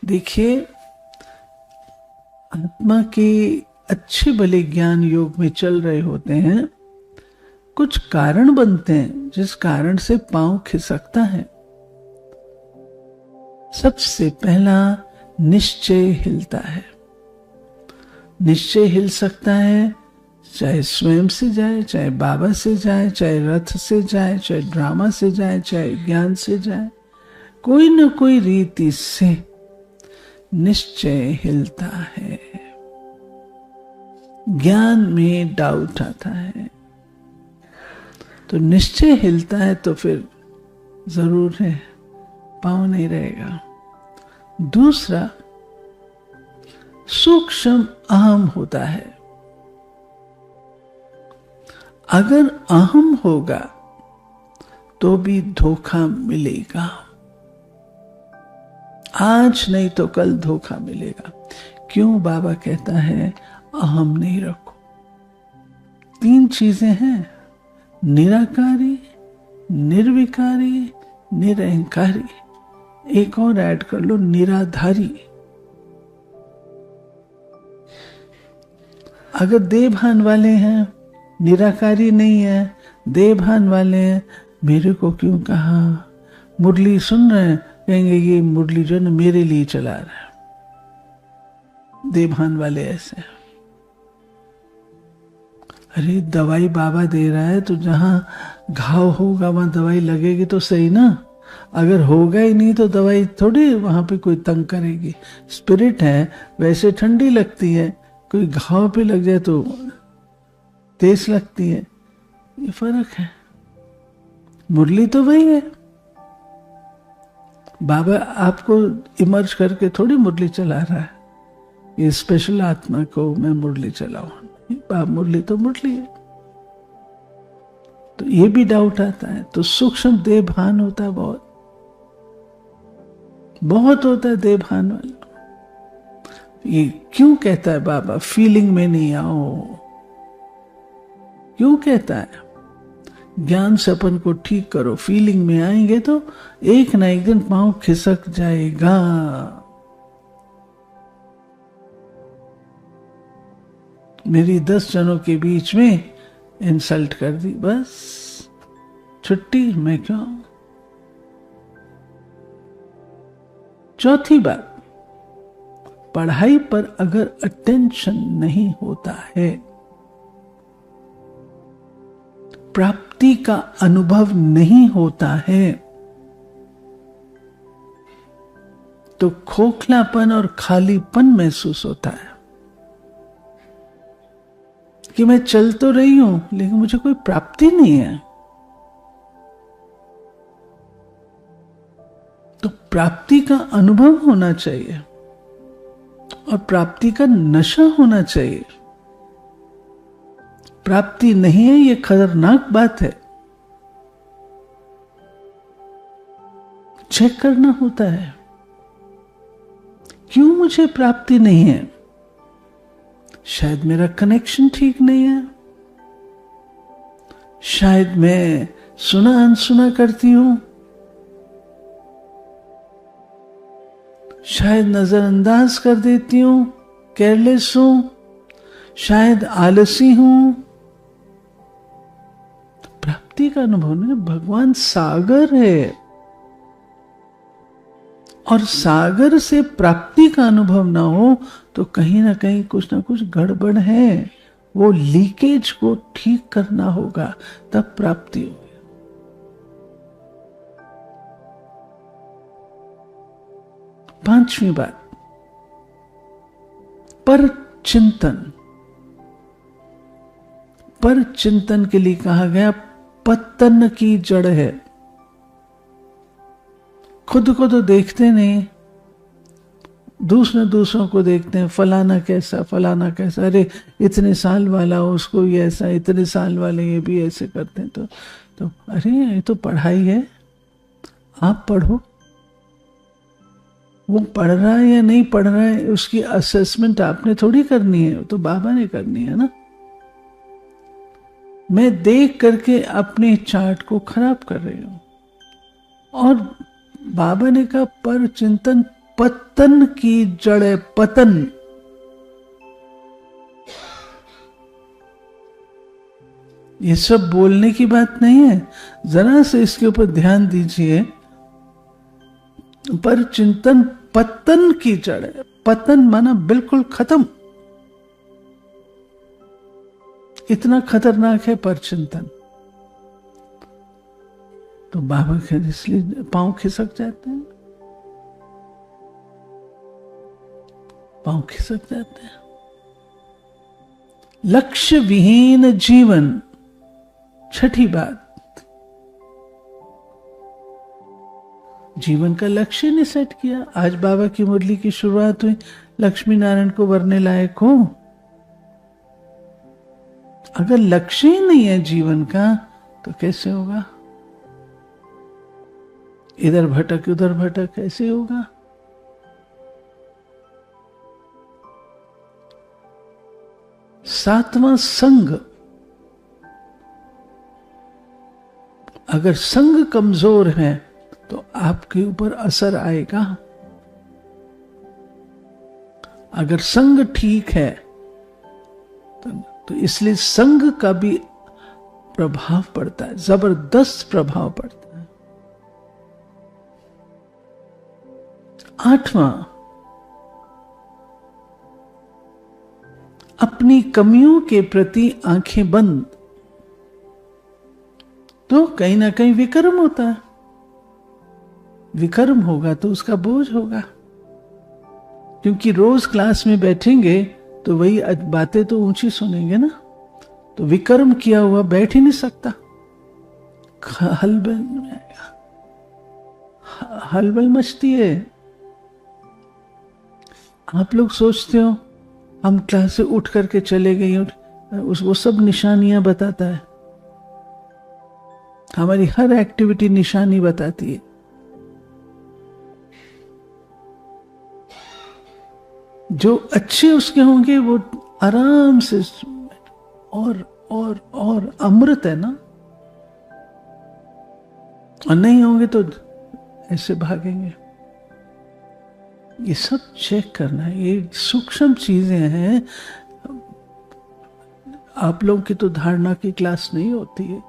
देखिए, आत्मा के अच्छे भले ज्ञान योग में चल रहे होते हैं, कुछ कारण बनते हैं जिस कारण से पांव खिसकता है। सबसे पहला, निश्चय हिलता है। निश्चय हिल सकता है, चाहे स्वयं से जाए, चाहे बाबा से जाए, चाहे रथ से जाए, चाहे ड्रामा से जाए, चाहे ज्ञान से जाए, कोई न कोई रीति से निश्चय हिलता है। ज्ञान में डाउट आता है तो निश्चय हिलता है, तो फिर जरूर है पांव नहीं रहेगा। दूसरा, सूक्ष्म अहम होता है। अगर अहम होगा तो भी धोखा मिलेगा, आज नहीं तो कल धोखा मिलेगा। क्यों बाबा कहता है अहम नहीं रखो? 3 चीजें हैं, निराकारी, निर्विकारी, निरहंकारी। एक और ऐड कर लो, निराधारी। अगर देवभान वाले हैं, निराकारी नहीं है, देवभान वाले हैं, मेरे को क्यों कहा? मुरली सुन रहे हैं, कहेंगे ये मुरली जो ना मेरे लिए चला रहा है। देवभान वाले ऐसे। अरे दवाई बाबा दे रहा है तो जहां घाव होगा वहां दवाई लगेगी तो सही ना। अगर होगा ही नहीं तो दवाई थोड़ी वहां पे कोई तंग करेगी। स्पिरिट है, वैसे ठंडी लगती है, कोई घाव पे लग जाए तो तेज लगती है। ये फर्क है। मुरली तो वही है। बाबा आपको इमर्ज करके थोड़ी मुरली चला रहा है। ये स्पेशल आत्मा को मैं मुरली चलाऊं, मुरली तो मुरली है। तो ये भी डाउट आता है। तो सूक्ष्म देह भान होता है, बहुत होता है देह भान वाला। ये क्यों कहता है बाबा फीलिंग में नहीं आओ? क्यों कहता है? ज्ञान से अपन को ठीक करो, फीलिंग में आएंगे तो एक ना एक दिन पांव खिसक जाएगा। मेरी 10 जनों के बीच में इंसल्ट कर दी, बस छुट्टी। मैं क्यों? चौथी बात, पढ़ाई पर अगर अटेंशन नहीं होता है, प्राप्ति का अनुभव नहीं होता है, तो खोखलापन और खालीपन महसूस होता है कि मैं चल तो रही हूं लेकिन मुझे कोई प्राप्ति नहीं है। तो प्राप्ति का अनुभव होना चाहिए और प्राप्ति का नशा होना चाहिए। प्राप्ति नहीं है, ये खतरनाक बात है। चेक करना होता है, क्यों मुझे प्राप्ति नहीं है? शायद मेरा कनेक्शन ठीक नहीं है, शायद मैं सुना अनसुना करती हूं, शायद नजरअंदाज कर देती हूं, केयरलेस हूं, शायद आलसी हूं। प्राप्ति का अनुभव नहीं, भगवान सागर है और सागर से प्राप्ति का अनुभव ना हो तो कहीं ना कहीं कुछ ना कुछ गड़बड़ है। वो लीकेज को ठीक करना होगा, तब प्राप्ति होगी। पांचवी बात, पर चिंतन। पर चिंतन के लिए कहा गया पतन की जड़ है। खुद को तो देखते नहीं, दूसरों को देखते हैं, फलाना कैसा, फलाना कैसा, अरे इतने साल वाला उसको ये ऐसा, इतने साल वाले ये भी ऐसे करते हैं। तो अरे ये तो पढ़ाई है, आप पढ़ो। वो पढ़ रहा है या नहीं पढ़ रहा है उसकी असेसमेंट आपने थोड़ी करनी है, तो बाबा ने करनी है ना। मैं देख करके अपने चार्ट को खराब कर रही हूं। और बाबा ने कहा पर चिंतन पतन की जड़ है, पतन। ये सब बोलने की बात नहीं है, जरा से इसके ऊपर ध्यान दीजिए। पर चिंतन पतन की जड़ है। पतन माना बिल्कुल खत्म। इतना खतरनाक है पर चिंतन। तो बाबा के इसलिए पांव खिसक जाते हैं, पांव खिसक जाते हैं। लक्ष्य विहीन जीवन, छठी बात, जीवन का लक्ष्य नहीं सेट किया। आज बाबा की मुरली की शुरुआत हुई, लक्ष्मी नारायण को वरने लायक हो। अगर लक्ष्य ही नहीं है जीवन का तो कैसे होगा? इधर भटक उधर भटक कैसे होगा? सातवां संग। अगर संग कमजोर है तो आपके ऊपर असर आएगा। अगर संग ठीक है तो इसलिए संग का भी प्रभाव पड़ता है, जबरदस्त प्रभाव पड़ता है। आठवां, अपनी कमियों के प्रति आंखें बंद। तो कहीं ना कहीं विकर्म होता है। विकर्म होगा तो उसका बोझ होगा, क्योंकि रोज क्लास में बैठेंगे तो वही बातें तो ऊंची सुनेंगे ना। तो विकर्म किया हुआ बैठ ही नहीं सकता, हलबल मचती है। आप लोग सोचते हो हम क्लास से उठ करके चले गए, वो सब निशानियां बताता है। हमारी हर एक्टिविटी निशानी बताती है। जो अच्छे उसके होंगे वो आराम से और अमृत है ना, और नहीं होंगे तो ऐसे भागेंगे। ये सब चेक करना है, ये सूक्ष्म चीजें हैं। आप लोगों की तो धारणा की क्लास नहीं होती है,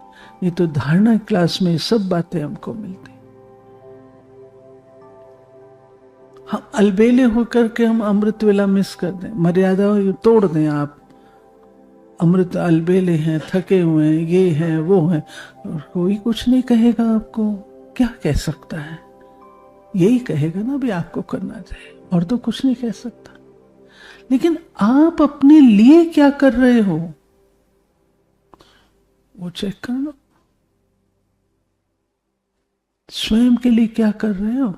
ये तो धारणा क्लास में सब बातें हमको मिलती। हम अलबेले होकर के हम अमृत वेला मिस कर दें, मर्यादा तोड़ दें। आप अमृत अलबेले हैं, थके हुए हैं, ये है वो है, और कोई कुछ नहीं कहेगा आपको। क्या कह सकता है? यही कहेगा ना भी आपको करना चाहिए, और तो कुछ नहीं कह सकता। लेकिन आप अपने लिए क्या कर रहे हो वो चेक कर लो। स्वयं के लिए क्या कर रहे हो?